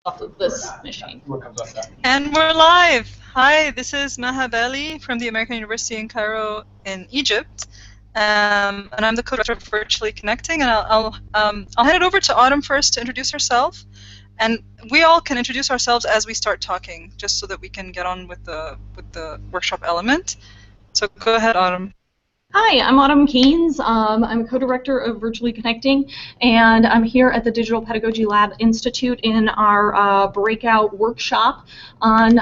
off of this machine. And we're live. Hi, this is Maha Bali from the American University in Cairo in Egypt, and I'm the co-director of Virtually Connecting. And I'll hand it over to Autumn first to introduce herself, and we all can introduce ourselves as we start talking, just so that we can get on with the workshop element. So go ahead, Autumn. Hi, I'm Autumn Keynes. I'm a co-director of Virtually Connecting, and I'm here at the Digital Pedagogy Lab Institute in our breakout workshop on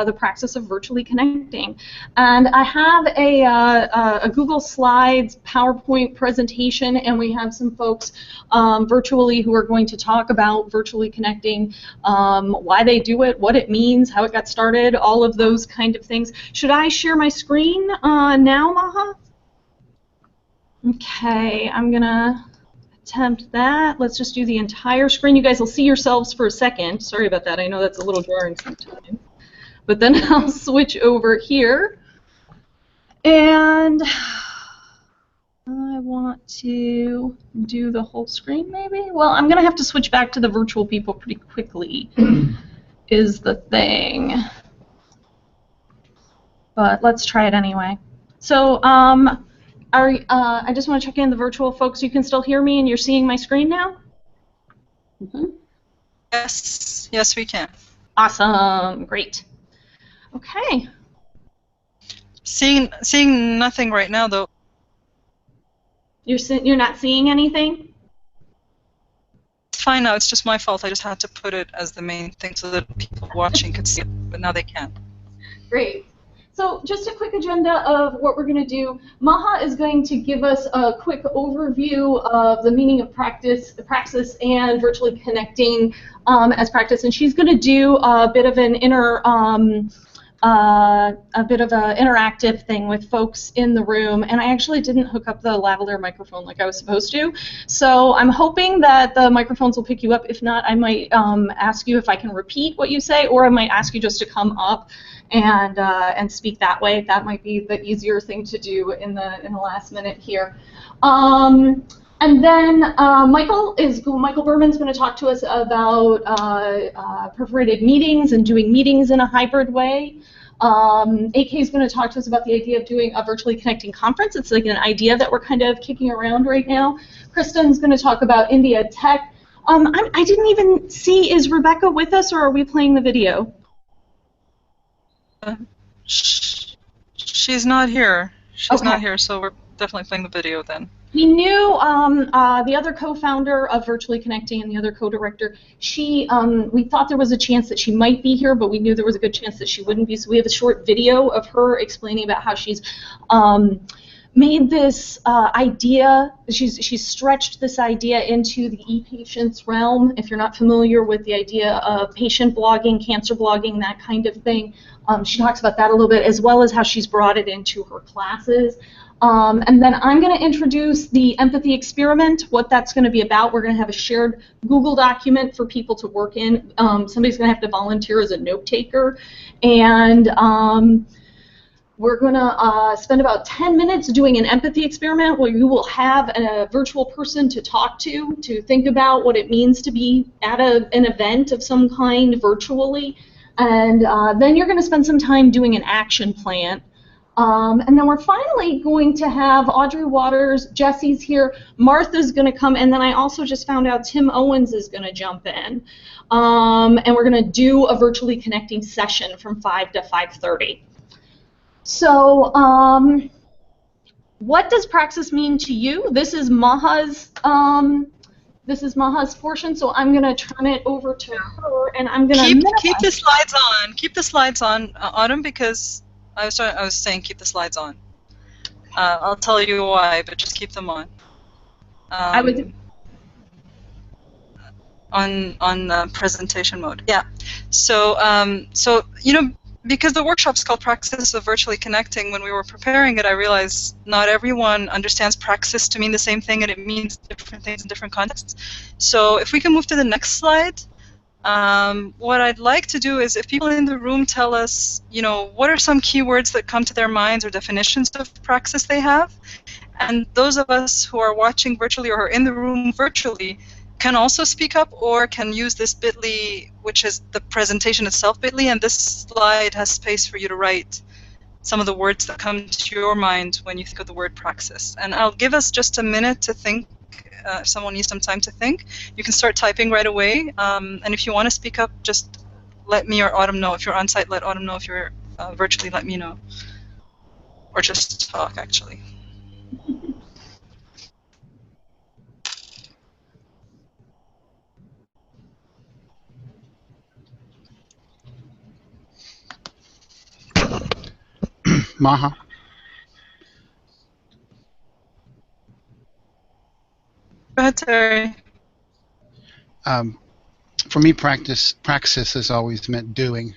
the Praxis of Virtually Connecting. And I have a Google Slides PowerPoint presentation, and we have some folks virtually who are going to talk about Virtually Connecting, why they do it, what it means, how it got started, all of those kind of things. Should I share my screen now, Maha? Okay, I'm going to attempt that. Let's just do the entire screen. You guys will see yourselves for a second. Sorry about that. I know that's a little jarring sometimes. But then I'll switch over here. And I want to do the whole screen, maybe? Well, I'm going to have to switch back to the virtual people pretty quickly, is the thing. But let's try it anyway. So, I just want to check in the virtual folks. You can still hear me and you're seeing my screen now? Mm-hmm. Yes, we can. Awesome, great. Okay. Seeing nothing right now, though. You're not seeing anything? It's fine now. It's just my fault. I just had to put it as the main thing so that people watching could see it, but now they can. Great. So just a quick agenda of what we're going to do. Maha is going to give us a quick overview of the meaning of praxis and virtually connecting as practice, and she's going to do a bit of an interactive thing with folks in the room. And I actually didn't hook up the lavalier microphone like I was supposed to, so I'm hoping that the microphones will pick you up. If not, I might ask you if I can repeat what you say, or I might ask you just to come up and speak that way. That might be the easier thing to do in the last minute here. And then Michael Berman's going to talk to us about perforated meetings and doing meetings in a hybrid way. AK is going to talk to us about the idea of doing a virtually connecting conference. It's like an idea that we're kind of kicking around right now. Kristen's going to talk about India Tech. I didn't even see, is Rebecca with us, or are we playing the video? She's not here. She's not here, so we're definitely playing the video then. We knew the other co-founder of Virtually Connecting and the other co-director, we thought there was a chance that she might be here, but we knew there was a good chance that she wouldn't be, so we have a short video of her explaining about how she's made this idea, she's stretched this idea into the e-patients realm. If you're not familiar with the idea of patient blogging, cancer blogging, that kind of thing, she talks about that a little bit, as well as how she's brought it into her classes. And then I'm going to introduce the empathy experiment, what that's going to be about. We're going to have a shared Google document for people to work in. Somebody's going to have to volunteer as a note taker. And we're going to spend about 10 minutes doing an empathy experiment where you will have a virtual person to talk to think about what it means to be at an event of some kind virtually. And then you're going to spend some time doing an action plan. And then we're finally going to have Audrey Waters, Jesse's here, Martha's going to come, and then I also just found out Tim Owens is going to jump in. And we're going to do a virtually connecting session from 5 to 5:30. So what does Praxis mean to you? This is Maha's portion, so I'm going to turn it over to her, and I'm going to keep the slides on. Keep the slides on, Autumn, because I was saying keep the slides on. I'll tell you why, but just keep them on. I would on presentation mode. Yeah. So you know, because the workshop's called Praxis of Virtually Connecting, when we were preparing it, I realized not everyone understands praxis to mean the same thing, and it means different things in different contexts. So if we can move to the next slide. What I'd like to do is, if people in the room tell us, you know, what are some keywords that come to their minds or definitions of praxis they have, and those of us who are watching virtually or are in the room virtually, can also speak up or can use this bit.ly, which is the presentation itself bit.ly, and this slide has space for you to write some of the words that come to your mind when you think of the word praxis. And I'll give us just a minute to think. If someone needs some time to think, you can start typing right away. And if you want to speak up, just let me or Autumn know. If you're on site, let Autumn know. If you're virtually, let me know. Or just talk, actually. Maha. Go ahead, Terry. For me, praxis has always meant doing.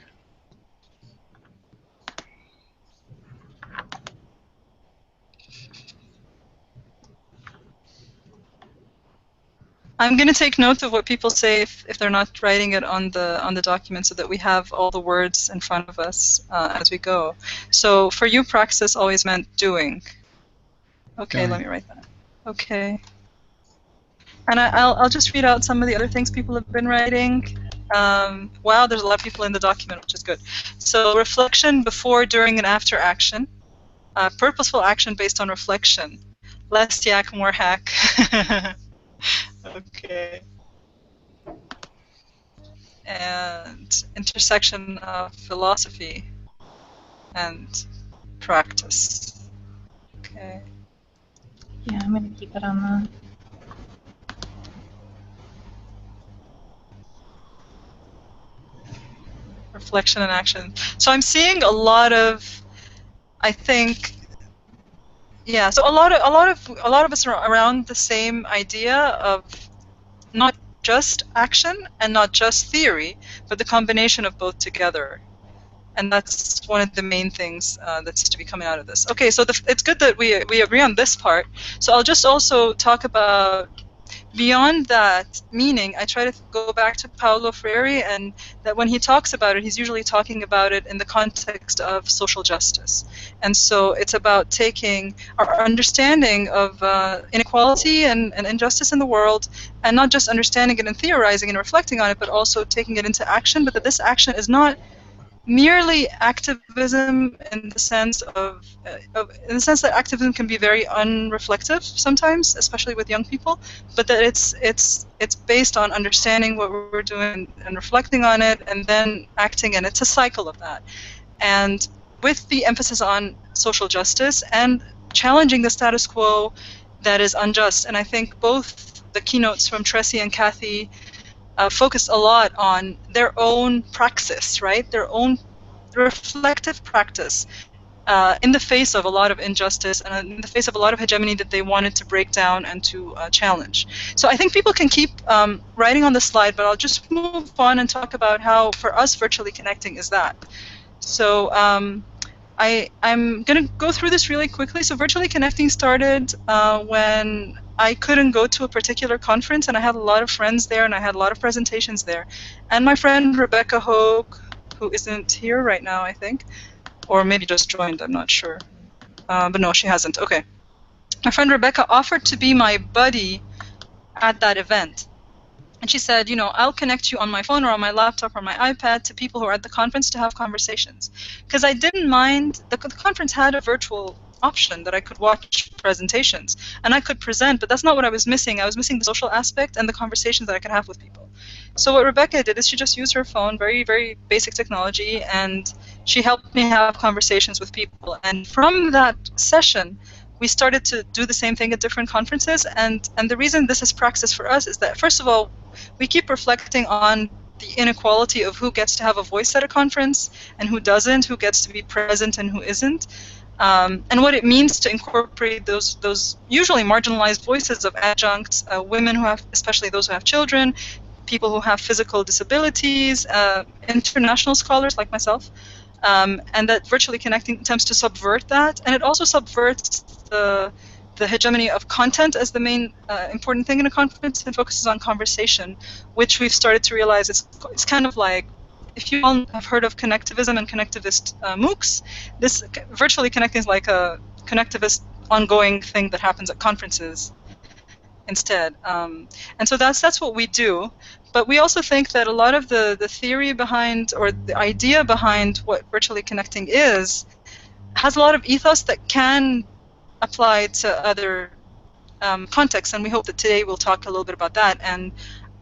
I'm going to take note of what people say if they're not writing it on the document, so that we have all the words in front of us as we go. So for you, praxis always meant doing. Okay, Doing. let me write that. Okay. And I'll just read out some of the other things people have been writing. Wow, there's a lot of people in the document, which is good. So reflection before, during, and after action. Purposeful action based on reflection. Less yak, more hack. Okay. And intersection of philosophy and practice. Okay. Yeah, I'm going to keep it on the... Reflection and action. So I'm seeing a lot of, I think, yeah. So a lot of us are around the same idea of not just action and not just theory, but the combination of both together. And that's one of the main things that's to be coming out of this. Okay, so it's good that we agree on this part. So I'll just also talk about, beyond that meaning, I try to go back to Paulo Freire, and that when he talks about it, he's usually talking about it in the context of social justice. And so it's about taking our understanding of inequality and injustice in the world, and not just understanding it and theorizing and reflecting on it, but also taking it into action, but that this action is not merely activism in the sense that activism can be very unreflective sometimes, especially with young people, but that it's based on understanding what we're doing and reflecting on it and then acting, and it's a cycle of that. And with the emphasis on social justice and challenging the status quo that is unjust. And I think both the keynotes from Tracy and Kathy focused a lot on their own praxis, right? Their own reflective practice in the face of a lot of injustice and in the face of a lot of hegemony that they wanted to break down and to challenge. So I think people can keep writing on the slide, but I'll just move on and talk about how, for us, virtually connecting is that. So I'm going to go through this really quickly. So virtually connecting started when I couldn't go to a particular conference, and I had a lot of friends there, and I had a lot of presentations there. And my friend Rebecca Hogue, who isn't here right now, I think, or maybe just joined, I'm not sure. But no, she hasn't. Okay. My friend Rebecca offered to be my buddy at that event. And she said, you know, I'll connect you on my phone or on my laptop or my iPad to people who are at the conference to have conversations. Because I didn't mind, the conference had a virtual option that I could watch presentations and I could present, but that's not what I was missing. I was missing the social aspect and the conversations that I could have with people. So what Rebecca did is she just used her phone, very, very basic technology, and she helped me have conversations with people. And from that session, we started to do the same thing at different conferences. And the reason this is praxis for us is that, first of all, we keep reflecting on the inequality of who gets to have a voice at a conference and who doesn't, who gets to be present and who isn't. And what it means to incorporate those usually marginalized voices of adjuncts, women who have, especially those who have children, people who have physical disabilities, international scholars like myself, and that virtually connecting attempts to subvert that, and it also subverts the hegemony of content as the main important thing in a conference, and focuses on conversation, which we've started to realize it's kind of like, if you all have heard of connectivism and connectivist MOOCs, this virtually connecting is like a connectivist ongoing thing that happens at conferences. instead. And so that's what we do. But we also think that a lot of the theory behind, or the idea behind what virtually connecting is, has a lot of ethos that can apply to other contexts, and we hope that today we'll talk a little bit about that. And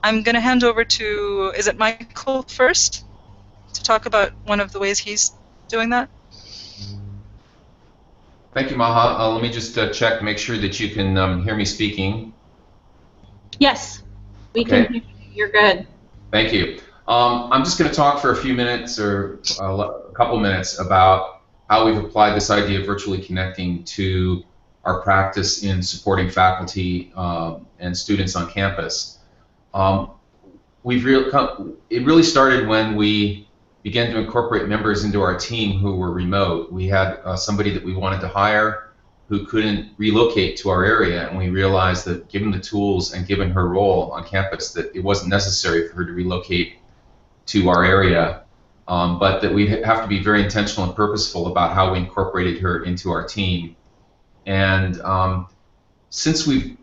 I'm going to hand over to, is it Michael first, to talk about one of the ways he's doing that? Thank you, Maha. Let me just check, make sure that you can hear me speaking. Yes, we can hear you. You're good. Thank you. I'm just going to talk for a few minutes, or a couple minutes, about how we've applied this idea of virtually connecting to our practice in supporting faculty and students on campus. It really started when we began to incorporate members into our team who were remote. We had somebody that we wanted to hire who couldn't relocate to our area, and we realized that given the tools and given her role on campus, that it wasn't necessary for her to relocate to our area, but that we have to be very intentional and purposeful about how we incorporated her into our team. And since we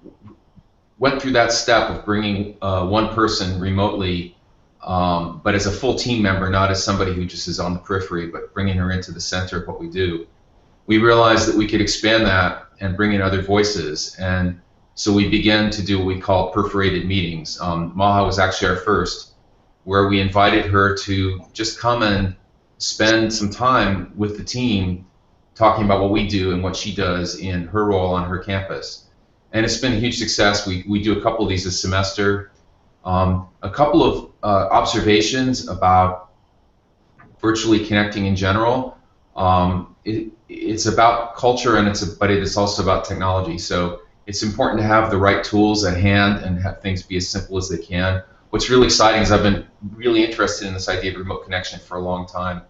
went through that step of bringing one person remotely, but as a full team member, not as somebody who just is on the periphery, but bringing her into the center of what we do, we realized that we could expand that and bring in other voices. And so we began to do what we call perforated meetings. Maha was actually our first, where we invited her to just come and spend some time with the team talking about what we do and what she does in her role on her campus. And it's been a huge success. We do a couple of these a semester. A couple of observations about virtually connecting in general. It's about culture, and but it is also about technology. So it's important to have the right tools at hand and have things be as simple as they can. What's really exciting is I've been really interested in this idea of remote connection for a long time,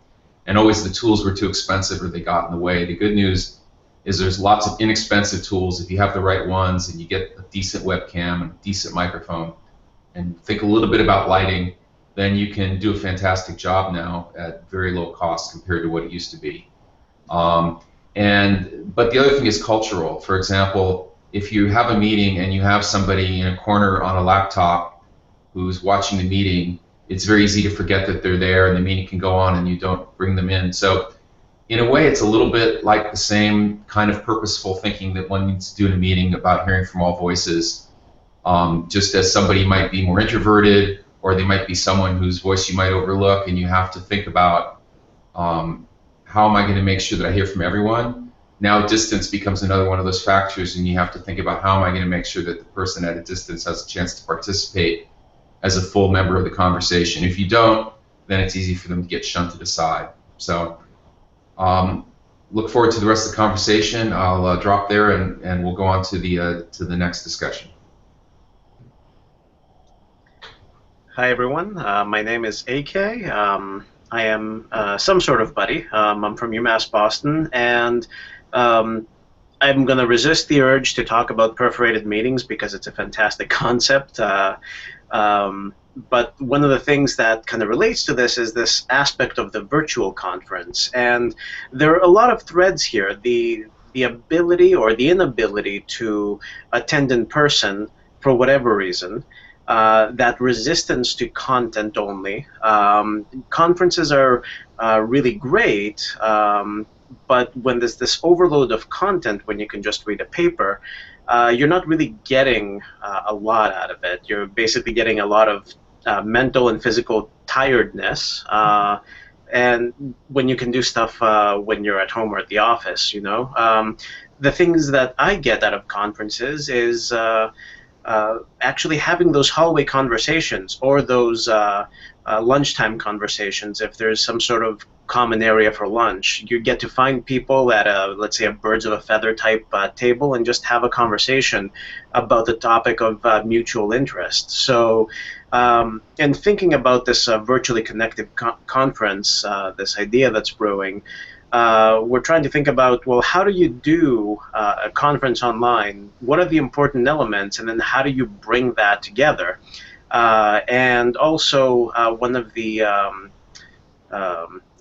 and always the tools were too expensive or they got in the way. The good news is there's lots of inexpensive tools if you have the right ones and you get a decent webcam and a decent microphone and think a little bit about lighting, then you can do a fantastic job now at very low cost compared to what it used to be. But the other thing is cultural. For example, if you have a meeting and you have somebody in a corner on a laptop who's watching the meeting, it's very easy to forget that they're there and the meeting can go on and you don't bring them in. So in a way, it's a little bit like the same kind of purposeful thinking that one needs to do in a meeting about hearing from all voices. Just as somebody might be more introverted, or they might be someone whose voice you might overlook, and you have to think about how am I going to make sure that I hear from everyone? Now distance becomes another one of those factors, and you have to think about how am I going to make sure that the person at a distance has a chance to participate as a full member of the conversation. If you don't, then it's easy for them to get shunted aside. So look forward to the rest of the conversation. I'll drop there, and we'll go on to the next discussion. Hi everyone, my name is AK. I am some sort of buddy. I'm from UMass Boston, and I'm going to resist the urge to talk about perforated meetings because it's a fantastic concept. But one of the things that kind of relates to this is this aspect of the virtual conference, and there are a lot of threads here. The ability or the inability to attend in person for whatever reason. That resistance to content only. Conferences are really great, but when there's this overload of content, when you can just read a paper, you're not really getting a lot out of it. You're basically getting a lot of mental and physical tiredness, and when you can do stuff when you're at home or at the office, you know. The things that I get out of conferences is actually having those hallway conversations or those lunchtime conversations. If there's some sort of common area for lunch, you get to find people at a, let's say, a birds of a feather type table and just have a conversation about the topic of mutual interest. So, and thinking about this virtually connected conference, this idea that's brewing, we're trying to think about, well, how do you do a conference online? What are the important elements, and then how do you bring that together? And also, one of the,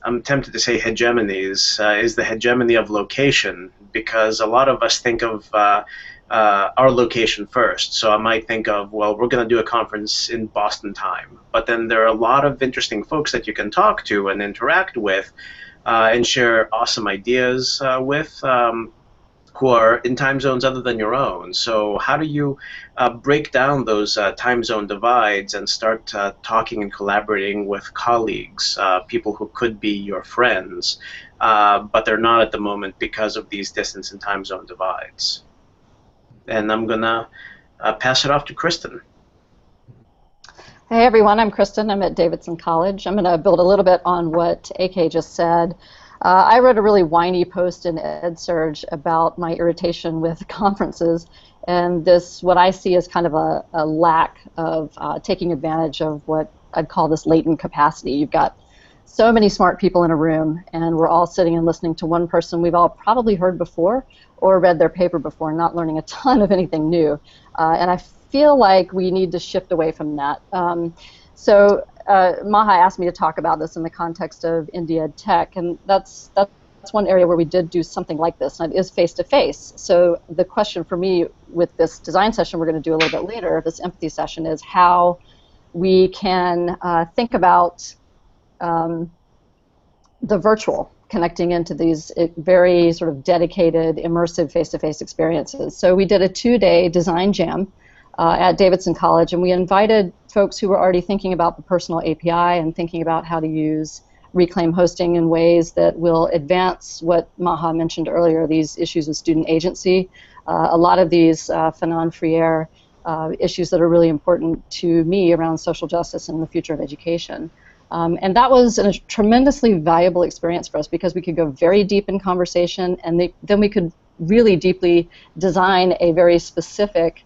I'm tempted to say hegemonies, is the hegemony of location, because a lot of us think of our location first. So I might think of, well, we're going to do a conference in Boston time, but then there are a lot of interesting folks that you can talk to and interact with and share awesome ideas with, who are in time zones other than your own. So how do you break down those time zone divides and start talking and collaborating with colleagues, people who could be your friends, but they're not at the moment because of these distance and time zone divides? And I'm going to pass it off to Kristen. Hey everyone, I'm Kristen. I'm at Davidson College. I'm going to build a little bit on what AK just said. I wrote a really whiny post in EdSurge about my irritation with conferences, and this, what I see as kind of a lack of taking advantage of what I'd call this latent capacity. You've got so many smart people in a room, and we're all sitting and listening to one person we've all probably heard before or read their paper before, not learning a ton of anything new. And I feel like we need to shift away from that. Maha asked me to talk about this in the context of India Tech, and that's one area where we did do something like this, and it is face-to-face. So the question for me with this design session we're going to do a little bit later, this empathy session, is how we can think about the virtual connecting into these very sort of dedicated, immersive face-to-face experiences. So we did a 2-day design jam at Davidson College, and we invited folks who were already thinking about the personal API and thinking about how to use reclaim hosting in ways that will advance what Maha mentioned earlier, these issues of student agency. A lot of these Fanon Freire issues that are really important to me around social justice and the future of education. And that was a tremendously valuable experience for us because we could go very deep in conversation, and then we could really deeply design a very specific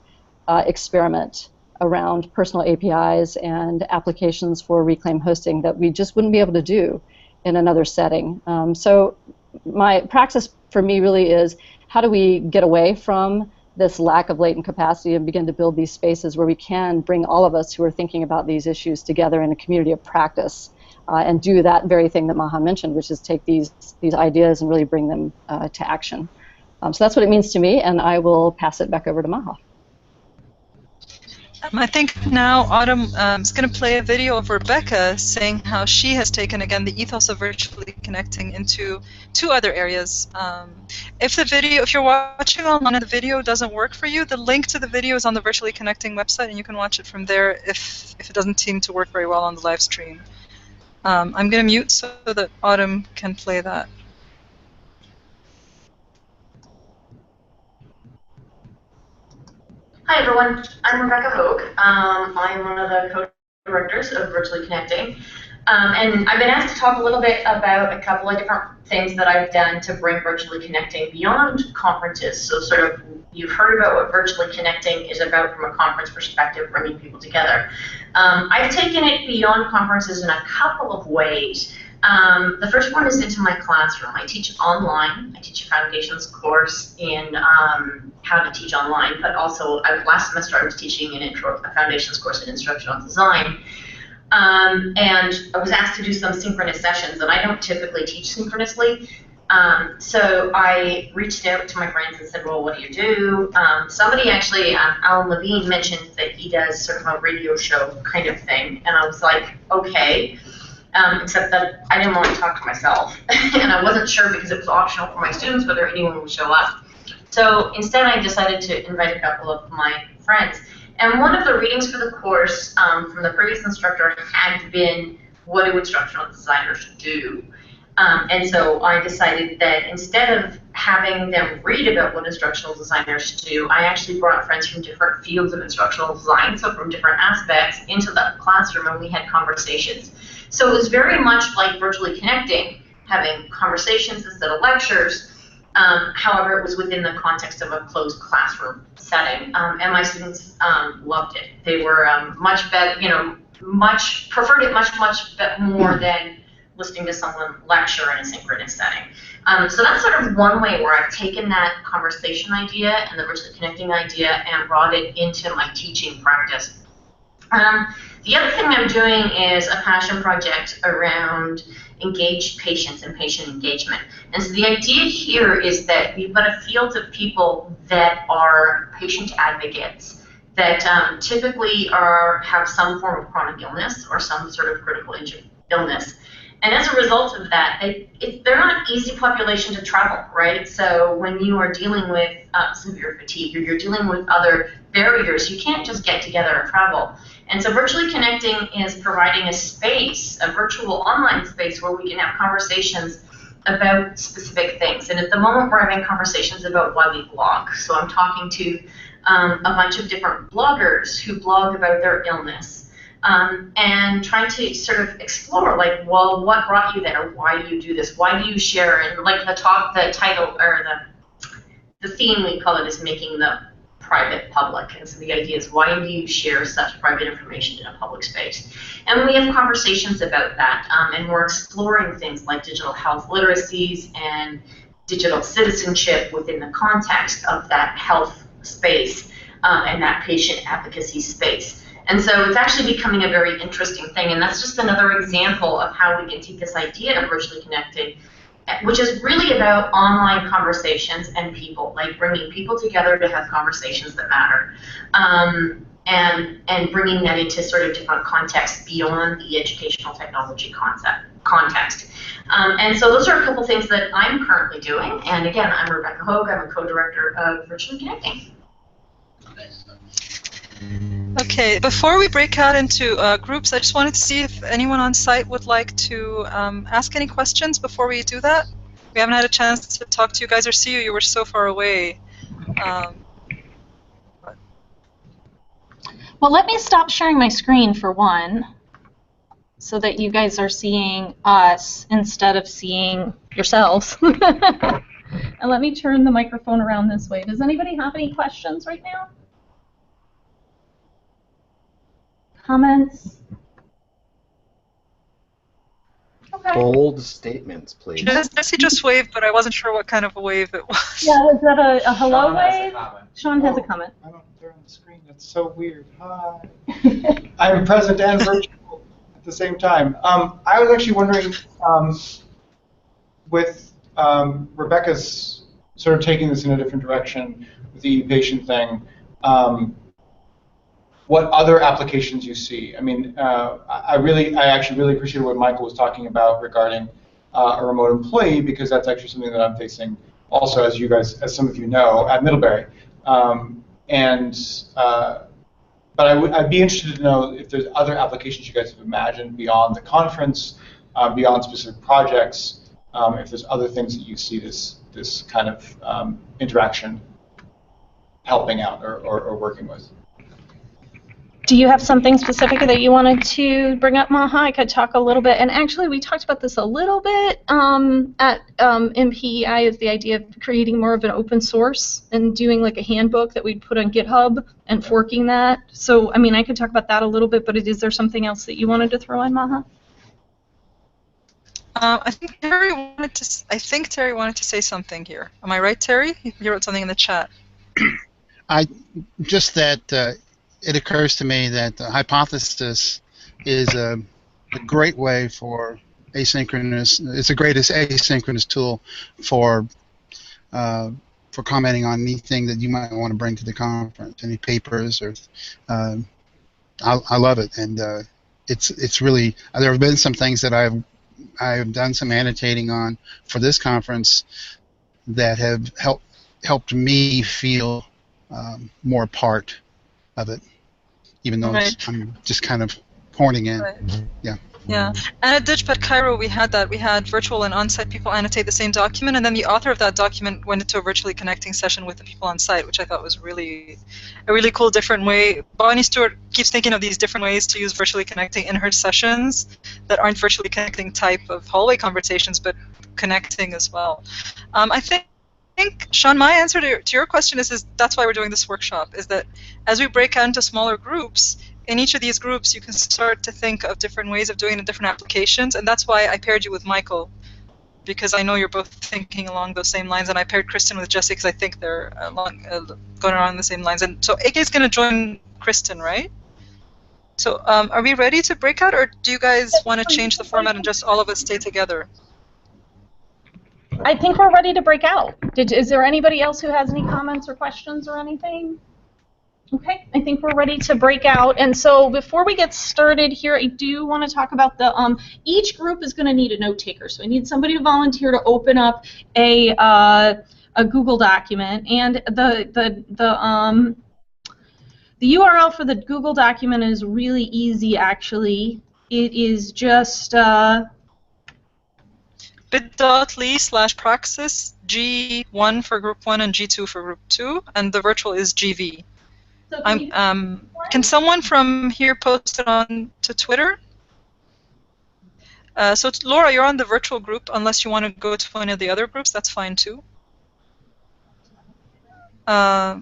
experiment around personal APIs and applications for reclaim hosting that we just wouldn't be able to do in another setting. So my praxis for me really is, how do we get away from this lack of latent capacity and begin to build these spaces where we can bring all of us who are thinking about these issues together in a community of practice and do that very thing that Maha mentioned, which is take these ideas and really bring them to action. So that's what it means to me, and I will pass it back over to Maha. I think now Autumn is going to play a video of Rebecca saying how she has taken, again, the ethos of virtually connecting into 2 other areas. If you're watching online and the video doesn't work for you, the link to the video is on the Virtually Connecting website, and you can watch it from there if it doesn't seem to work very well on the live stream. I'm going to mute so that Autumn can play that. Hi everyone, I'm Rebecca Hogue. I'm one of the co-directors of Virtually Connecting. And I've been asked to talk a little bit about a couple of different things that I've done to bring Virtually Connecting beyond conferences. So sort of, you've heard about what Virtually Connecting is about from a conference perspective, bringing people together. I've taken it beyond conferences in a couple of ways. The first one is into my classroom. I teach online. I teach a foundations course in how to teach online, but also last semester I was teaching a foundations course in instructional design. And I was asked to do some synchronous sessions, and I don't typically teach synchronously. So I reached out to my friends and said, well, what do you do? Somebody actually, Alan Levine, mentioned that he does sort of a radio show kind of thing, and I was like, okay. Except that I didn't want to talk to myself, and I wasn't sure because it was optional for my students whether anyone would show up. So instead I decided to invite a couple of my friends. And one of the readings for the course from the previous instructor had been, what do instructional designers do? And so I decided that instead of having them read about what instructional designers do, I actually brought friends from different fields of instructional design, so from different aspects, into the classroom, and we had conversations. So it was very much like Virtually Connecting, having conversations instead of lectures. However, it was within the context of a closed classroom setting, and my students loved it. They were much better, preferred it much more than listening to someone lecture in a synchronous setting. So that's sort of one way where I've taken that conversation idea and the Virtually Connecting idea and brought it into my teaching practice. The other thing I'm doing is a passion project around engaged patients and patient engagement. And so the idea here is that we've got a field of people that are patient advocates that typically have some form of chronic illness or some sort of critical illness. And as a result of that, they're not an easy population to travel, right? So when you are dealing with severe fatigue or you're dealing with other barriers, you can't just get together and travel. And so Virtually Connecting is providing a space, a virtual online space where we can have conversations about specific things. And at the moment, we're having conversations about why we blog. So I'm talking to a bunch of different bloggers who blog about their illness. And trying to sort of explore, like, well, what brought you there? Why do you do this? Why do you share? And like the title, or the theme, we call it, is making the private public. And so the idea is, why do you share such private information in a public space? And we have conversations about that, and we're exploring things like digital health literacies and digital citizenship within the context of that health space and that patient advocacy space. And so it's actually becoming a very interesting thing, and that's just another example of how we can take this idea of virtually connecting, which is really about online conversations and people, like bringing people together to have conversations that matter, and bringing that into sort of different contexts beyond the educational technology context. And so those are a couple things that I'm currently doing. And again, I'm Rebecca Hogue. I'm a co-director of Virtually Connecting. Okay, before we break out into groups, I just wanted to see if anyone on site would like to ask any questions before we do that. We haven't had a chance to talk to you guys or see you. You were so far away. Well, let me stop sharing my screen for one, so that you guys are seeing us instead of seeing yourselves. And let me turn the microphone around this way. Does anybody have any questions right now? Comments? Okay. Bold statements, please. Jesse just waved, but I wasn't sure what kind of a wave it was. Yeah, was that a hello wave? Sean has a comment. I don't they're on the screen. That's so weird. Hi. I'm present and virtual at the same time. I was actually wondering, with Rebecca's sort of taking this in a different direction with the e-patient thing, what other applications you see? I mean, I actually really appreciated what Michael was talking about regarding a remote employee, because that's actually something that I'm facing also, as some of you know, at Middlebury. But I'd be interested to know if there's other applications you guys have imagined beyond the conference, beyond specific projects, if there's other things that you see this kind of interaction helping out or working with. Do you have something specific that you wanted to bring up, Maha? I could talk a little bit. And actually, we talked about this a little bit at MPEI, is the idea of creating more of an open source and doing like a handbook that we'd put on GitHub and forking that. So, I mean, I could talk about that a little bit, but is there something else that you wanted to throw in, Maha? I think Terry wanted to say something here. Am I right, Terry? You wrote something in the chat. It occurs to me that the hypothesis is a great way for asynchronous. It's the greatest asynchronous tool for commenting on anything that you might want to bring to the conference, any papers or. I love it, and it's really. There have been some things that I've done some annotating on for this conference that have helped me feel more part of it, even though I'm just kind of pointing in. Right. Yeah. Yeah, and at DigPet Cairo we had that. We had virtual and on-site people annotate the same document, and then the author of that document went into a virtually connecting session with the people on site, which I thought was really a really cool, different way. Bonnie Stewart keeps thinking of these different ways to use virtually connecting in her sessions that aren't virtually connecting type of hallway conversations, but connecting as well. I think, Sean, my answer to your question is that's why we're doing this workshop, is that as we break out into smaller groups, in each of these groups you can start to think of different ways of doing it in different applications, and that's why I paired you with Michael, because I know you're both thinking along those same lines, and I paired Kristen with Jesse because I think they're going around the same lines. And so AK is going to join Kristen, right? So are we ready to break out, or do you guys want to change the format and just all of us stay together? I think we're ready to break out. Is there anybody else who has any comments or questions or anything? Okay, I think we're ready to break out. And so before we get started here, I do want to talk about the, each group is going to need a note taker. So I need somebody to volunteer to open up a Google document. And the URL for the Google document is really easy, actually. It is just bit.ly/praxis G1 for group 1 and G2 for group 2, and the virtual is GV. So can someone from here post it on to Twitter? So Laura, you're on the virtual group. Unless you want to go to any of the other groups, that's fine too. Yeah.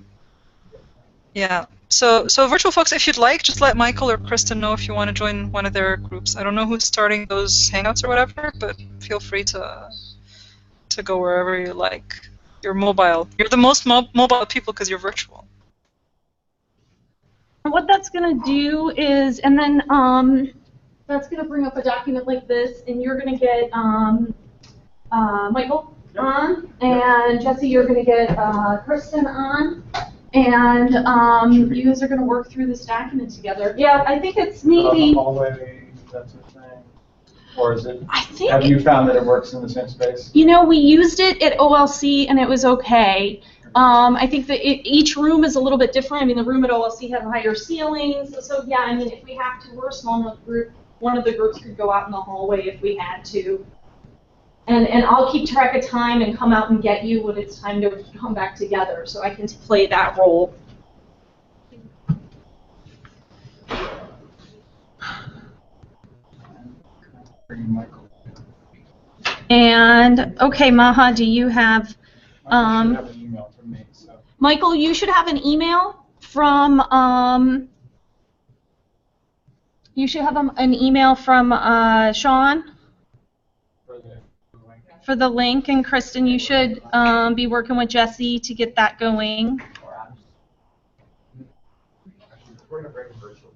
So virtual folks, if you'd like, just let Michael or Kristen know if you want to join one of their groups. I don't know who's starting those hangouts or whatever, but feel free to go wherever you like. You're mobile. You're the most mobile people because you're virtual. What that's going to do is, and then that's going to bring up a document like this, and you're going to get Michael on, and Jesse, you're going to get Kristen on, and you guys are going to work through this document together. Yeah, I think it's maybe. Hallway, that's a thing. Or is it? Have you found that it works in the same space? You know, we used it at OLC, and it was okay. I think that each room is a little bit different. I mean, the room at OLC had higher ceilings, so yeah. I mean, if we have to, we're a small enough group. One of the groups could go out in the hallway if we had to. And I'll keep track of time and come out and get you when it's time to come back together, so I can play that role. And okay, Maha, do you have? I should have an email from me. So. Michael, you should have an email from. You should have an email from Sean. For the link, and Kristen, you should be working with Jesse to get that going. We're going to bring a virtual.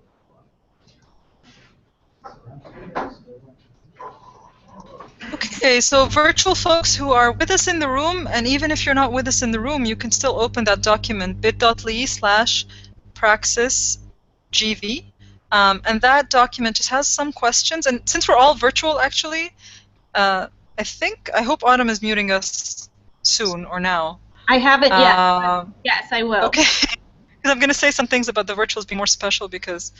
Okay, so virtual folks who are with us in the room, and even if you're not with us in the room, you can still open that document, bit.ly/praxis GV. And that document just has some questions. And since we're all virtual, actually, I hope Autumn is muting us soon or now. I haven't yet. Yes, I will. Okay. Because I'm going to say some things about the virtuals being more special because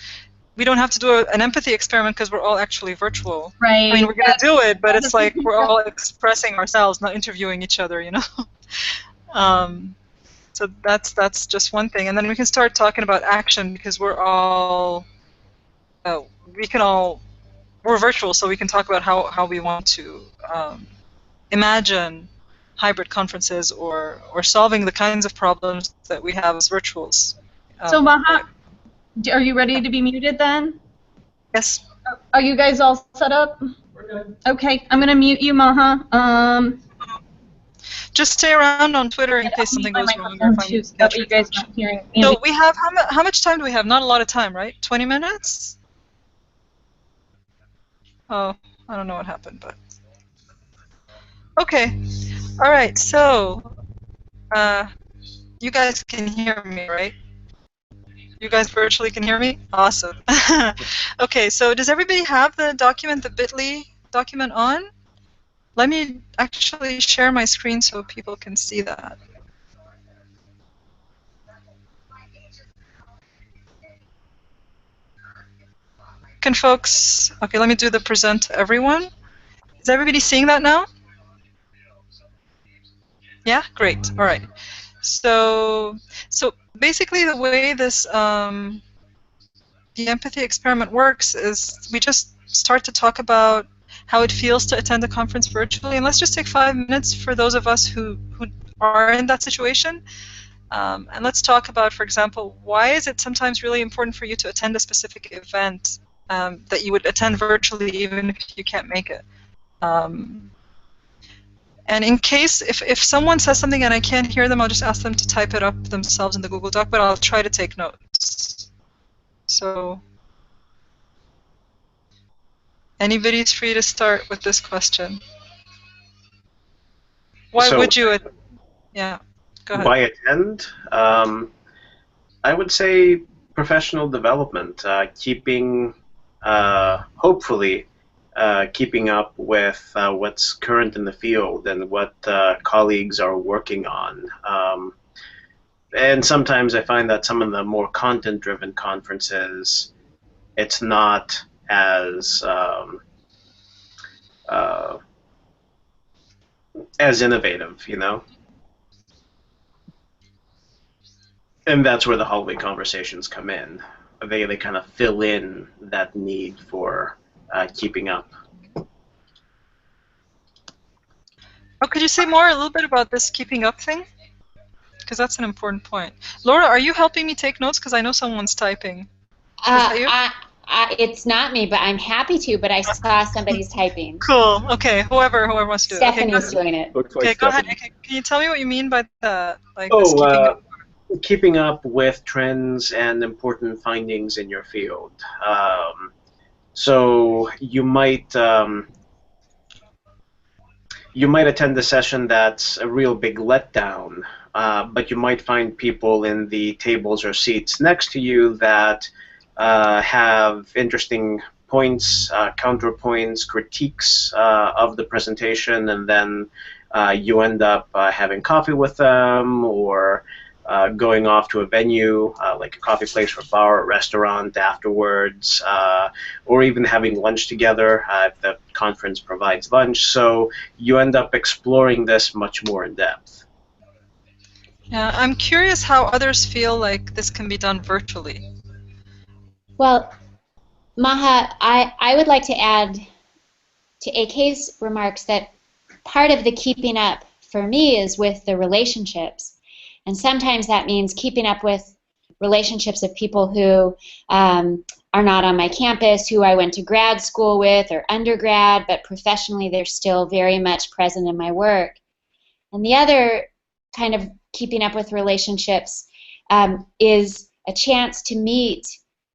we don't have to do an empathy experiment because we're all actually virtual. Right. I mean, we're going to do it, but it's like we're all expressing ourselves, not interviewing each other, you know? So that's just one thing. And then we can start talking about action because we're all, we're virtual, so we can talk about how we want to imagine hybrid conferences or solving the kinds of problems that we have as virtuals. So Maha, are you ready to be muted then? Yes. Are you guys all set up? We're good. Okay, I'm going to mute you, Maha. Just stay around on Twitter in case something goes wrong. Or if you guys not hearing. So we have, how much time do we have? Not a lot of time, right? 20 minutes? Oh, I don't know what happened, but... Okay. All right, so... you guys can hear me, right? You guys virtually can hear me? Awesome. Okay, so does everybody have the document, the bit.ly document on? Let me actually share my screen so people can see that. Can folks... Okay, let me do the present to everyone. Is everybody seeing that now? Yeah? Great. All right. So basically the way this the empathy experiment works is we just start to talk about how it feels to attend a conference virtually, and let's just take 5 minutes for those of us who are in that situation, and let's talk about, for example, why is it sometimes really important for you to attend a specific event that you would attend virtually even if you can't make it. And in case, if someone says something and I can't hear them, I'll just ask them to type it up themselves in the Google Doc, but I'll try to take notes. So Anybody's free to start with this question. Why So, would you? Yeah, go ahead. why attend? I would say professional development, keeping, hopefully, keeping up with what's current in the field and what colleagues are working on. And sometimes I find that some of the more content-driven conferences, it's not as innovative, you know? And that's where the hallway conversations come in. They kind of fill in that need for keeping up. Oh, could you say more a little bit about this keeping up thing? Because that's an important point. Laura, are you helping me take notes? Because I know someone's typing. Is that you? It's not me, but I'm happy to. But I saw somebody's typing. Cool. Okay. Whoever wants to do it. Stephanie's doing it. Looks like Okay, go ahead. Stephanie. Can you tell me what you mean by that? Like this keeping up? Keeping up with trends and important findings in your field. So you might attend a session that's a real big letdown, but you might find people in the tables or seats next to you that have interesting points, counterpoints, critiques of the presentation, and then you end up having coffee with them or going off to a venue like a coffee place or a bar or restaurant afterwards, or even having lunch together if the conference provides lunch. So you end up exploring this much more in depth. Yeah, I'm curious how others feel like this can be done virtually. Well, Maha, I would like to add to AK's remarks that part of the keeping up for me is with the relationships. And sometimes that means keeping up with relationships of people who are not on my campus, who I went to grad school with or undergrad, but professionally they're still very much present in my work. And the other kind of keeping up with relationships is a chance to meet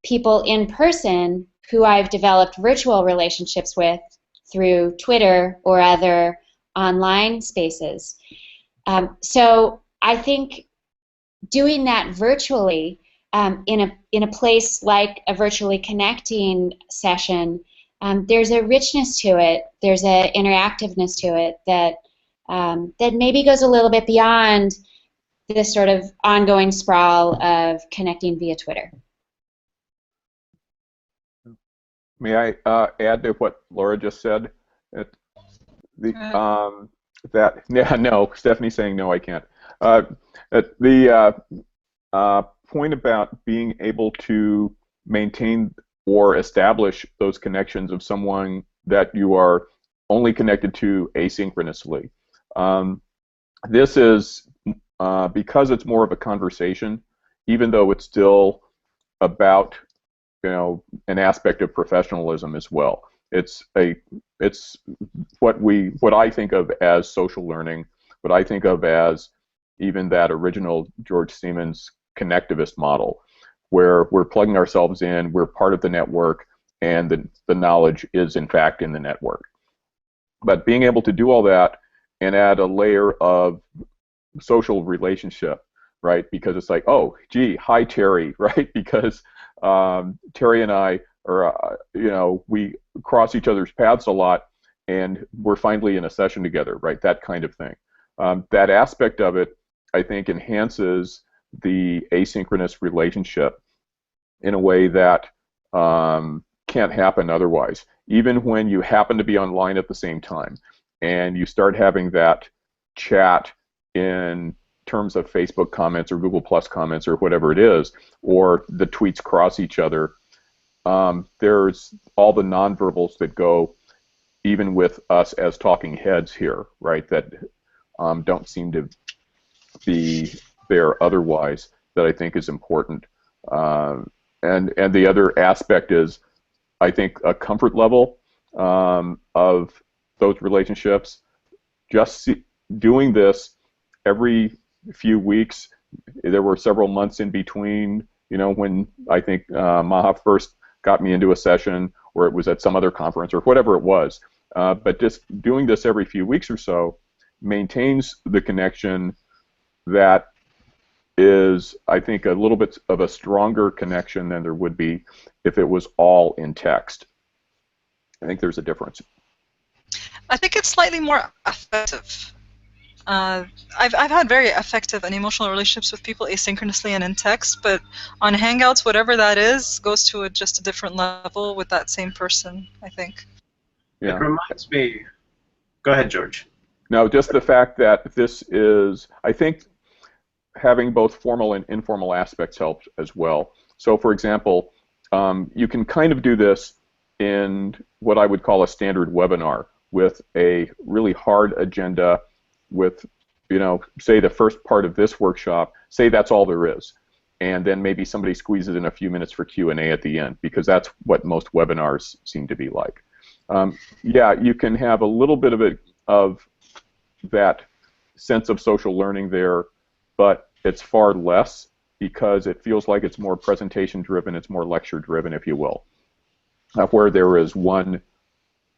people in person who I've developed virtual relationships with through Twitter or other online spaces. So I think doing that virtually in a place like a virtually connecting session, there's a richness to it, there's an interactiveness to it that that maybe goes a little bit beyond this sort of ongoing sprawl of connecting via Twitter. May I add to what Laura just said? No, Stephanie's saying no, I can't. The point about being able to maintain or establish those connections of someone that you are only connected to asynchronously. This is because it's more of a conversation, even though it's still about an aspect of professionalism as well. It's what I think of as social learning, what I think of as even that original George Siemens connectivist model, where we're plugging ourselves in, we're part of the network, and the knowledge is in fact in the network. But being able to do all that and add a layer of social relationship, right? Because it's like, oh, gee, hi Terry, right? Because Terry and I are, we cross each other's paths a lot, and we're finally in a session together, right? That kind of thing. That aspect of it, I think, enhances the asynchronous relationship in a way that can't happen otherwise. Even when you happen to be online at the same time, and you start having that chat in terms of Facebook comments or Google Plus comments or whatever it is, or the tweets cross each other, there's all the nonverbals that go even with us as talking heads here, right, that don't seem to be there otherwise, that I think is important. And the other aspect is, I think, a comfort level of those relationships. Just doing this every few weeks, there were several months in between, when I think Maha first got me into a session, or it was at some other conference, or whatever it was. But just doing this every few weeks or so maintains the connection that is, I think, a little bit of a stronger connection than there would be if it was all in text. I think there's a difference. I think it's slightly more effective. I've had very effective and emotional relationships with people asynchronously and in text, but on Hangouts, whatever that is, goes to just a different level with that same person, I think. Yeah. It reminds me. Go ahead, George. No, just the fact that this is, I think, having both formal and informal aspects helps as well. So, for example, you can kind of do this in what I would call a standard webinar with a really hard agenda with, say the first part of this workshop, say that's all there is. And then maybe somebody squeezes in a few minutes for Q&A at the end, because that's what most webinars seem to be like. Yeah, you can have a little bit of that sense of social learning there, but it's far less because it feels like it's more presentation driven, it's more lecture driven, if you will, where there is one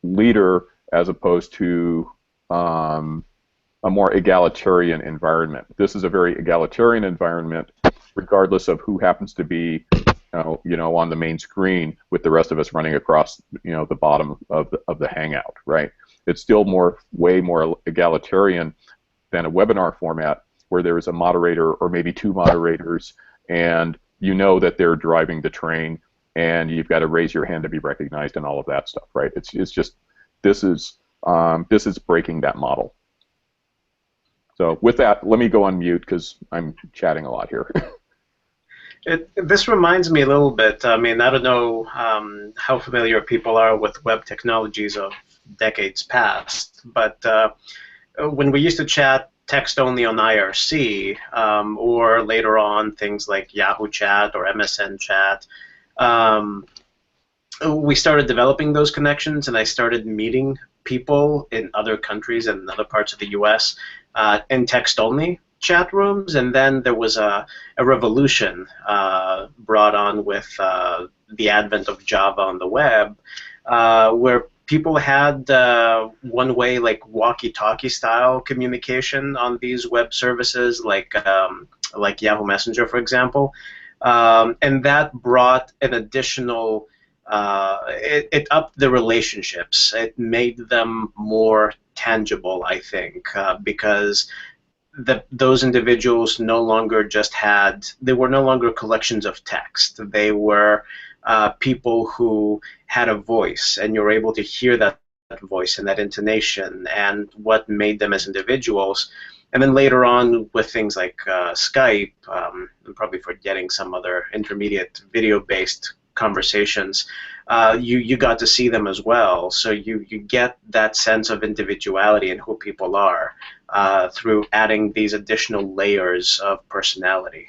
leader as opposed to a more egalitarian environment. This is a very egalitarian environment, regardless of who happens to be, on the main screen, with the rest of us running across, the bottom of the Hangout, right? It's still way more egalitarian than a webinar format, where there is a moderator or maybe two moderators, and you know that they're driving the train, and you've got to raise your hand to be recognized and all of that stuff, right? It's just this is breaking that model. So with that, let me go on mute because I'm chatting a lot here. This reminds me a little bit. I mean, I don't know how familiar people are with web technologies of decades past, but when we used to chat text only on IRC, or later on things like Yahoo Chat or MSN Chat, we started developing those connections, and I started meeting people in other countries and other parts of the U.S. In text-only chat rooms, and then there was a revolution brought on with the advent of Java on the web, where people had one-way, like walkie-talkie style communication on these web services, like Yahoo Messenger, for example, and that brought an additional. It upped the relationships. It made them more tangible, I think, because those individuals no longer they were no longer collections of text. They were people who had a voice, and you're able to hear that voice and that intonation and what made them as individuals. And then later on with things like Skype, I'm probably forgetting some other intermediate video-based conversations, you got to see them as well. So you get that sense of individuality and who people are through adding these additional layers of personality.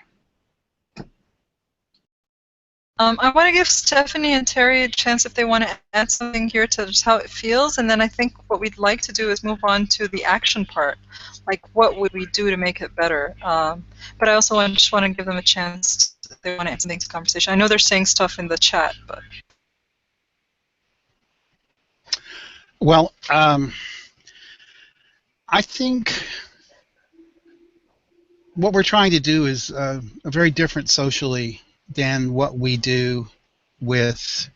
I want to give Stephanie and Terry a chance if they want to add something here to just how it feels, and then I think what we'd like to do is move on to the action part, like what would we do to make it better. But I also just want to give them a chance if they want to add something to the conversation. I know they're saying stuff in the chat, but... Well, I think what we're trying to do is a very different socially than what we do with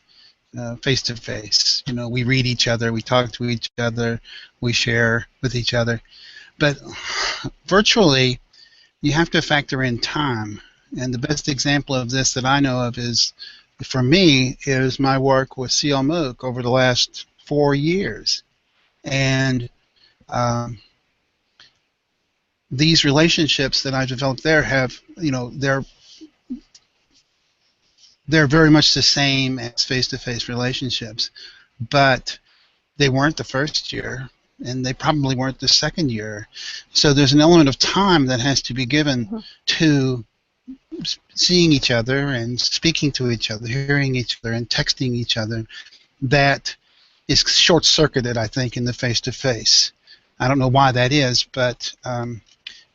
face-to-face. We read each other, we talk to each other, we share with each other. But virtually, you have to factor in time. And the best example of this that I know of is, for me, is my work with CL MOOC over the last 4 years. And these relationships that I've developed there have, they're very much the same as face-to-face relationships, but they weren't the first year, and they probably weren't the second year. So there's an element of time that has to be given to seeing each other and speaking to each other, hearing each other, and texting each other that is short-circuited, I think, in the face-to-face. I don't know why that is, but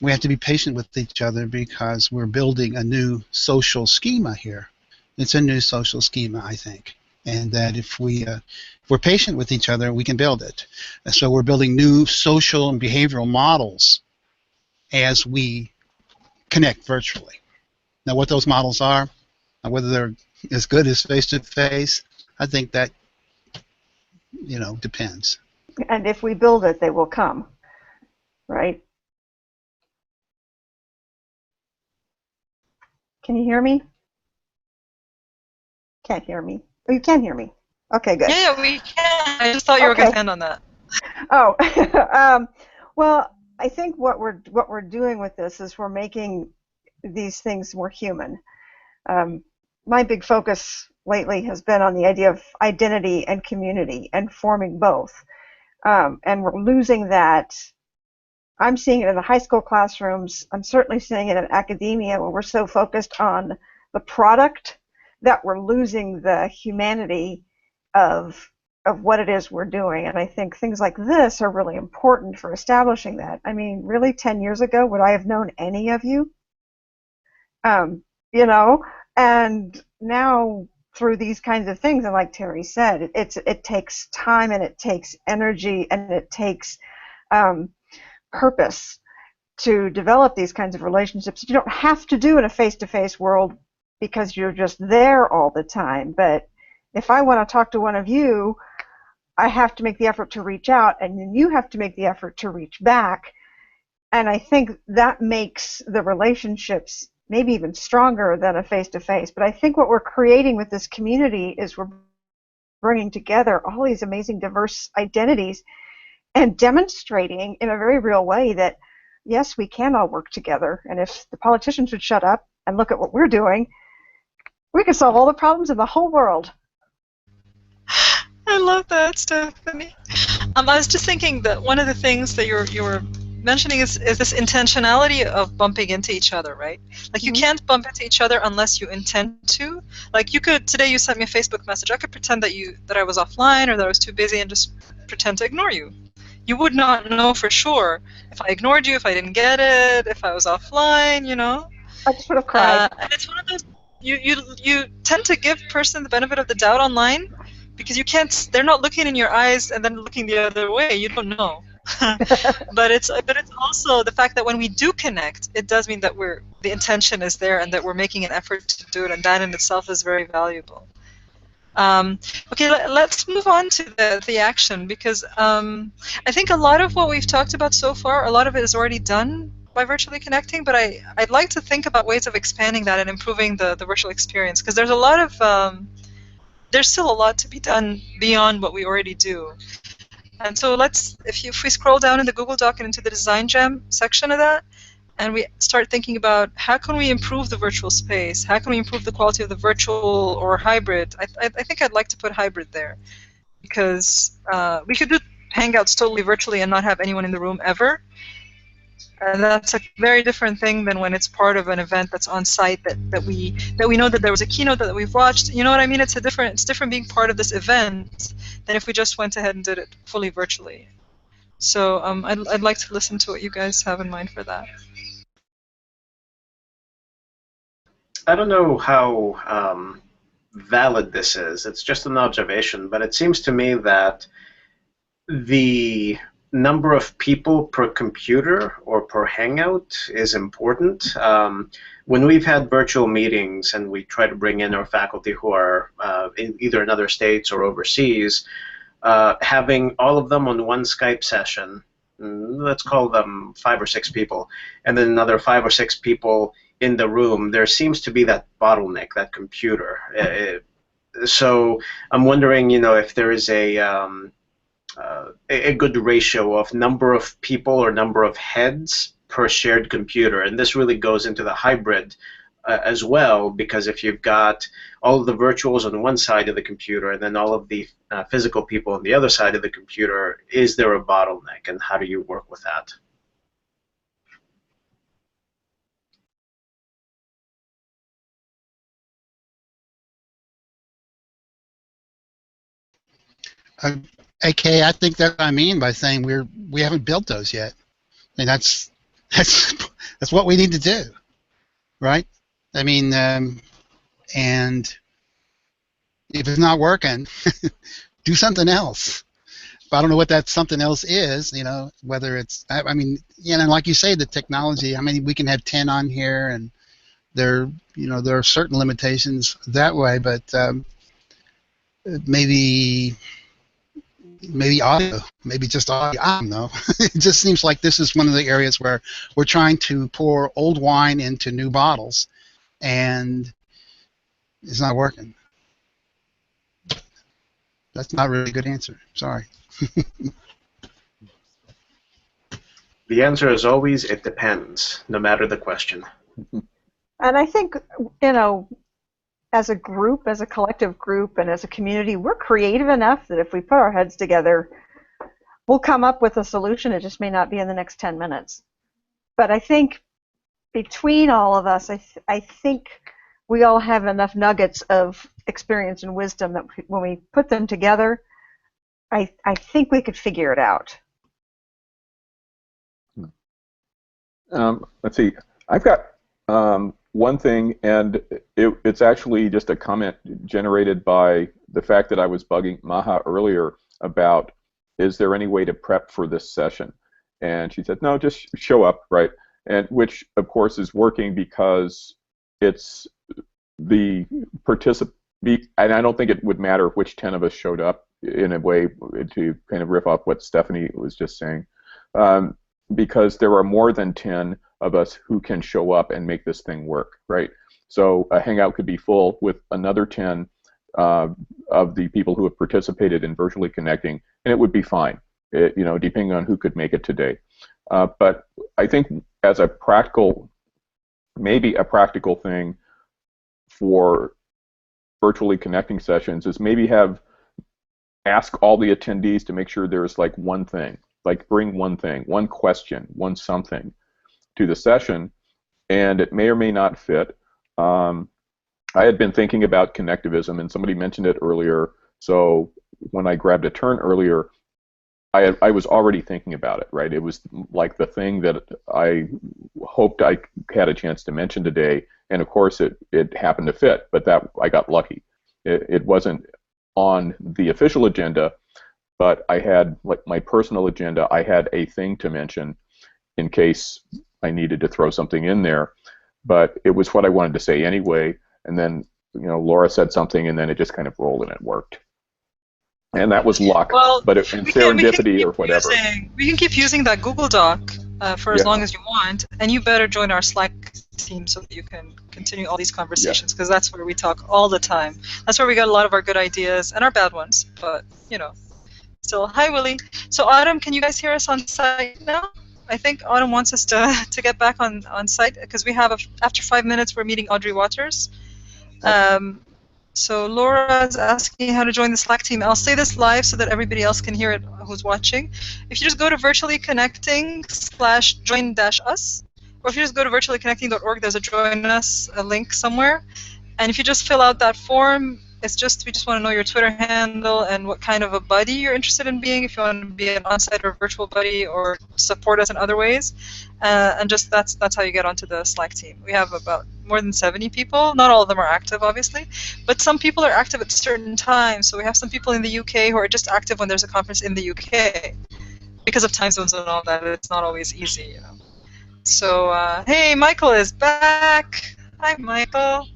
we have to be patient with each other because we're building a new social schema here. It's a new social schema, I think. and that if we're patient with each other, we can build it. And so we're building new social and behavioral models as we connect virtually. Now, what those models are, and whether they're as good as face-to-face, I think that, depends. And if we build it, they will come, right? Can you hear me? Can't hear me. Oh, you can hear me. Okay, good. Yeah, we can. I just thought you were going to end on that. Oh, well, I think what we're doing with this is we're making these things more human. My big focus lately has been on the idea of identity and community and forming both. And we're losing that. I'm seeing it in the high school classrooms. I'm certainly seeing it in academia where we're so focused on the product that we're losing the humanity of what it is we're doing. And I think things like this are really important for establishing that. I mean, really 10 years ago, would I have known any of you? And now through these kinds of things, and like Terry said, it takes time and it takes energy and it takes purpose to develop these kinds of relationships. You don't have to do in a face-to-face world because you're just there all the time. But if I want to talk to one of you, I have to make the effort to reach out, and then you have to make the effort to reach back. And I think that makes the relationships maybe even stronger than a face-to-face. But I think what we're creating with this community is we're bringing together all these amazing diverse identities and demonstrating in a very real way that, yes, we can all work together. And if the politicians would shut up and look at what we're doing, we could solve all the problems in the whole world. I love that, Stephanie. I was just thinking that one of the things that you were mentioning is this intentionality of bumping into each other, right? Like you can't bump into each other unless you intend to. Like today you sent me a Facebook message. I could pretend that I was offline or that I was too busy and just pretend to ignore you. You would not know for sure if I ignored you, if I didn't get it, if I was offline, I just would have cried. And it's one of those, you tend to give person the benefit of the doubt online because they're not looking in your eyes and then looking the other way. You don't know. but it's also the fact that when we do connect, it does mean that the intention is there and that we're making an effort to do it, and that in itself is very valuable. Okay, let's move on to the action, because I think a lot of what we've talked about so far, a lot of it is already done by virtually connecting, but I'd like to think about ways of expanding that and improving the virtual experience, because there's there's still a lot to be done beyond what we already do. And so if we scroll down in the Google Doc and into the Design Jam section of that, and we start thinking about how can we improve the virtual space, how can we improve the quality of the virtual or hybrid, I think I'd like to put hybrid there, because we could do Hangouts totally virtually and not have anyone in the room ever. And that's a very different thing than when it's part of an event that's on site that we know that there was a keynote that we've watched. You know what I mean? It's different being part of this event than if we just went ahead and did it fully virtually. So I'd like to listen to what you guys have in mind for that. I don't know how valid this is. It's just an observation, but it seems to me that the number of people per computer or per hangout is important. When we've had virtual meetings and we try to bring in our faculty who are either in other states or overseas, having all of them on one Skype session, let's call them 5 or 6 people, and then another 5 or 6 people in the room, there seems to be that bottleneck, that computer. So I'm wondering, if there is a good ratio of number of people or number of heads per shared computer, and this really goes into the hybrid as well, because if you've got all of the virtuals on one side of the computer and then all of the physical people on the other side of the computer, is there a bottleneck, and how do you work with that? AK, I think that's what I mean by saying we haven't built those yet. I mean, that's what we need to do, right? I mean, and if it's not working, do something else. But I don't know what that something else is, you know, whether it's, I mean, you know, like you say, the technology, I mean, we can have 10 on here, and there, you know, there are certain limitations that way, but maybe audio, maybe just audio, I don't know. It just seems like this is one of the areas where we're trying to pour old wine into new bottles, and it's not working. That's not really a good answer. Sorry. The answer is always, it depends, no matter the question. And I think, you know, as a group, as a collective group, and as a community, we're creative enough that if we put our heads together, we'll come up with a solution. It just may not be in the next 10 minutes. But I think between all of us, I think we all have enough nuggets of experience and wisdom that when we put them together, I think we could figure it out. Let's see. I've got one thing, and it's actually just a comment generated by the fact that I was bugging Maha earlier about, is there any way to prep for this session? And she said, no, just show up, right? And which, of course, is working because it's the participant, and I don't think it would matter which 10 of us showed up, in a way, to kind of riff off what Stephanie was just saying, because there are more than 10 of us who can show up and make this thing work, right? So a Hangout could be full with another 10 of the people who have participated in virtually connecting, and it would be fine, you know, depending on who could make it today. But I think as a practical, maybe a practical thing for virtually connecting sessions is maybe ask all the attendees to make sure there's like one thing, like bring one thing, one question, one something to the session, and it may or may not fit. I had been thinking about connectivism, and somebody mentioned it earlier, so when I grabbed a turn earlier, I was already thinking about it, right? It was like the thing that I hoped I had a chance to mention today, and of course it happened to fit, but that I got lucky. It wasn't on the official agenda, but I had, like my personal agenda, I had a thing to mention in case I needed to throw something in there, but it was what I wanted to say anyway, and then, you know, Laura said something, and then it just kind of rolled and it worked. And that was luck, well, but and serendipity or whatever. We can keep using that Google Doc for as long as you want, and you better join our Slack team so that you can continue all these conversations, because that's where we talk all the time. That's where we got a lot of our good ideas and our bad ones, but, you know, still. Hi, Willie. So, Autumn, can you guys hear us on site now? I think Autumn wants us to get back on site, because we have, after 5 minutes, we're meeting Audrey Waters. So Laura's asking how to join the Slack team. I'll say this live so that everybody else can hear it who's watching. If you just go to virtuallyconnecting/join-us, or if you just go to virtuallyconnecting.org, there's a join us link somewhere. And if you just fill out that form, it's just, we just want to know your Twitter handle and what kind of a buddy you're interested in being, if you want to be an on-site or virtual buddy or support us in other ways. And just that's how you get onto the Slack team. We have about more than 70 people. Not all of them are active, obviously, but some people are active at certain times. So we have some people in the UK who are just active when there's a conference in the UK. Because of time zones and all that, it's not always easy, you know. So, hey, Michael is back. Hi, Michael.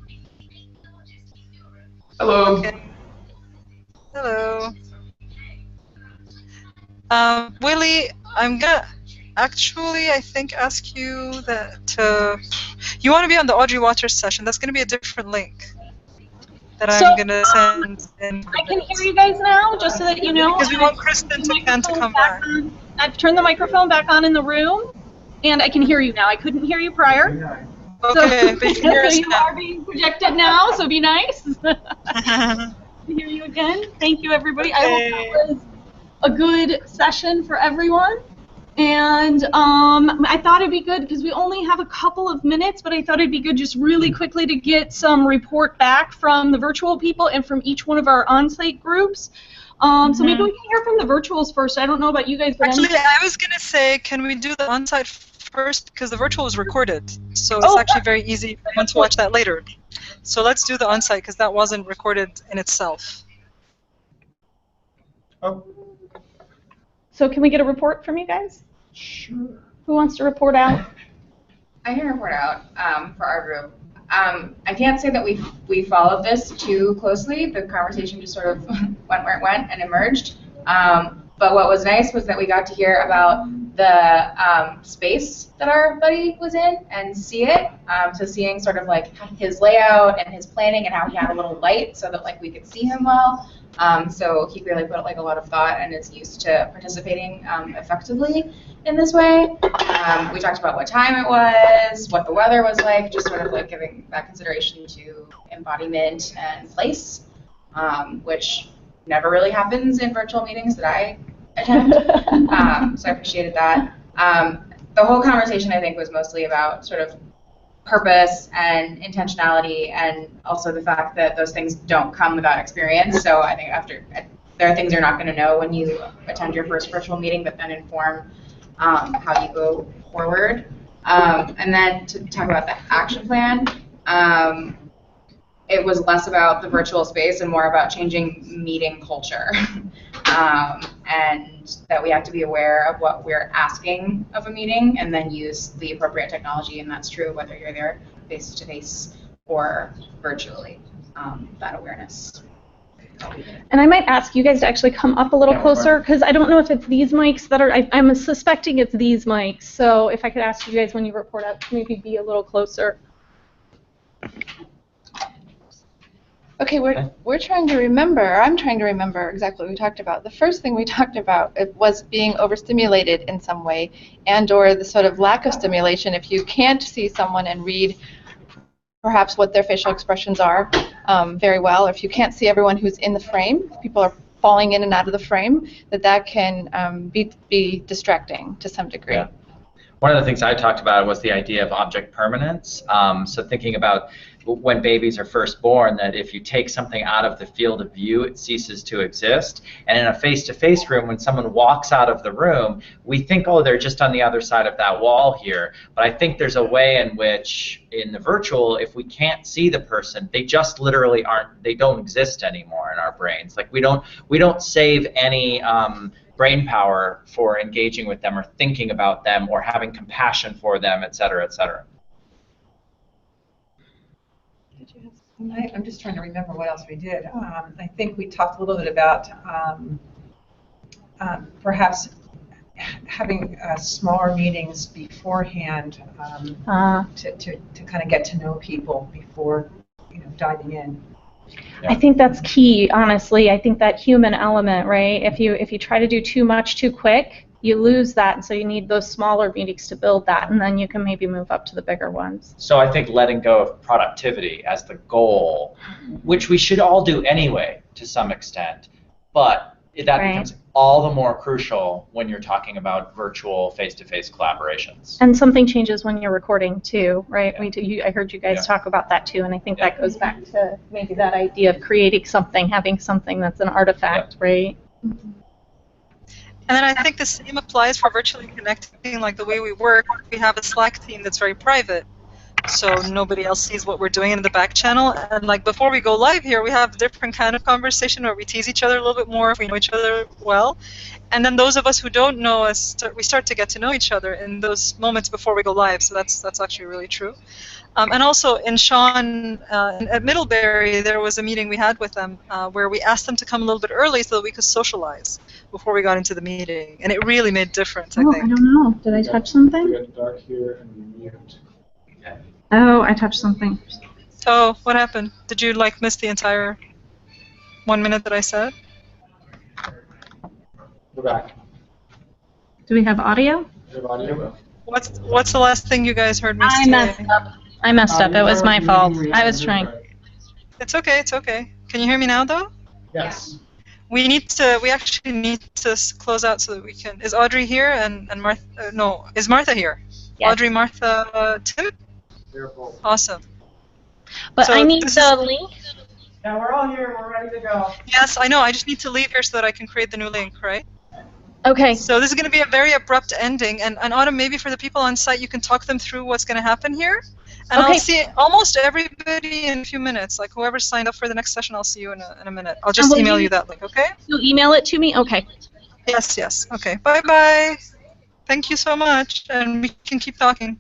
Hello. Okay. Hello. Willie, I'm gonna actually, I think, ask you that you want to be on the Audrey Waters session. That's gonna be a different link that I'm gonna send. I can hear you guys now, just so that you know. Because we want Kristen to come back. I've turned the microphone back on in the room, and I can hear you now. I couldn't hear you prior. Okay, but you can hear us you now. are being projected now, so be nice. To hear you again. Thank you, everybody. I hope that was a good session for everyone. And I thought it'd be good, because we only have a couple of minutes, but I thought it'd be good just really quickly to get some report back from the virtual people and from each one of our on-site groups. So maybe we can hear from the virtuals first. I don't know about you guys, but actually, I was gonna say, can we do the on-site first because the virtual is recorded, so it's actually very easy for anyone to watch that later. So let's do the on-site because that wasn't recorded in itself. Oh, So can we get a report from you guys? sure. Who wants to report out? I can report out for our group. I can't say that we followed this too closely. The conversation just sort of went where it went and emerged. But what was nice was that we got to hear about the space that our buddy was in and see it. So seeing sort of like his layout and his planning and how he had a little light so that like we could see him well. So he really put like a lot of thought and is used to participating effectively in this way. We talked about what time it was, what the weather was like, just sort of like giving that consideration to embodiment and place, which never really happens in virtual meetings that I attend. So I appreciated that. The whole conversation, I think, was mostly about sort of purpose and intentionality, and also the fact that those things don't come without experience. So I think there are things you're not going to know when you attend your first virtual meeting that then inform how you go forward. And then to talk about the action plan, it was less about the virtual space and more about changing meeting culture. And that we have to be aware of what we're asking of a meeting and then use the appropriate technology, and that's true whether you're there face-to-face or virtually, that awareness. And I might ask you guys to actually come up a little closer, because I don't know if it's these mics that are, I'm suspecting it's these mics, so if I could ask you guys when you report out to maybe be a little closer. Okay, we're trying to remember, I'm trying to remember exactly what we talked about. The first thing we talked about was being overstimulated in some way, and or the sort of lack of stimulation if you can't see someone and read perhaps what their facial expressions are very well, or if you can't see everyone who's in the frame, if people are falling in and out of the frame, that can be distracting to some degree. Yeah. One of the things I talked about was the idea of object permanence. So thinking about when babies are first born, that if you take something out of the field of view, it ceases to exist. And in a face-to-face room, when someone walks out of the room, we think, oh, they're just on the other side of that wall here. But I think there's a way in which, in the virtual, if we can't see the person, they just literally aren't, they don't exist anymore in our brains. Like we don't save any brain power for engaging with them or thinking about them or having compassion for them, et cetera, et cetera. I'm just trying to remember what else we did. I think we talked a little bit about perhaps having smaller meetings beforehand to kind of get to know people before diving in. I think that's key, honestly. I think that human element, right? If you try to do too much too quick, you lose that, and so you need those smaller meetings to build that, and then you can maybe move up to the bigger ones. So I think letting go of productivity as the goal, which we should all do anyway to some extent, but that becomes all the more crucial when you're talking about virtual face-to-face collaborations. And something changes when you're recording too, right? I heard you guys talk about that too, and I think that goes back to maybe that idea of creating something, having something that's an artifact, right? Mm-hmm. And then I think the same applies for virtually connecting, like the way we work. We have a Slack team that's very private, so nobody else sees what we're doing in the back channel. And like before we go live here, we have a different kind of conversation where we tease each other a little bit more if we know each other well. And then those of us who don't know us, we start to get to know each other in those moments before we go live. So that's actually really true. And also in Sean, at Middlebury, there was a meeting we had with them where we asked them to come a little bit early so that we could socialize before we got into the meeting. And it really made a difference, I think. I don't know. Did I touch something? We got dark here and mute. Oh, I touched something. Oh, what happened? Did you miss the entire 1 minute that I said? We're back. Do we have audio? We have audio. What's the last thing you guys heard me say? I messed up. It was my fault. I was trying. It's okay. It's okay. Can you hear me now, though? Yes. We actually need to close out so that we can. Is Audrey here and Martha? No, is Martha here? Yes. Audrey, Martha, Tim? They're both. Awesome. But So I need the link. Yeah, we're all here. We're ready to go. Yes, I know. I just need to leave here so that I can create the new link, right? Okay. So this is going to be a very abrupt ending, and Autumn, maybe for the people on site, you can talk them through what's going to happen here. And Okay. I'll see almost everybody in a few minutes. Like whoever signed up for the next session, I'll see you in a minute. I'll just email you that link, okay? You'll email it to me? Okay. Yes, yes. Okay. Bye-bye. Thank you so much, and we can keep talking.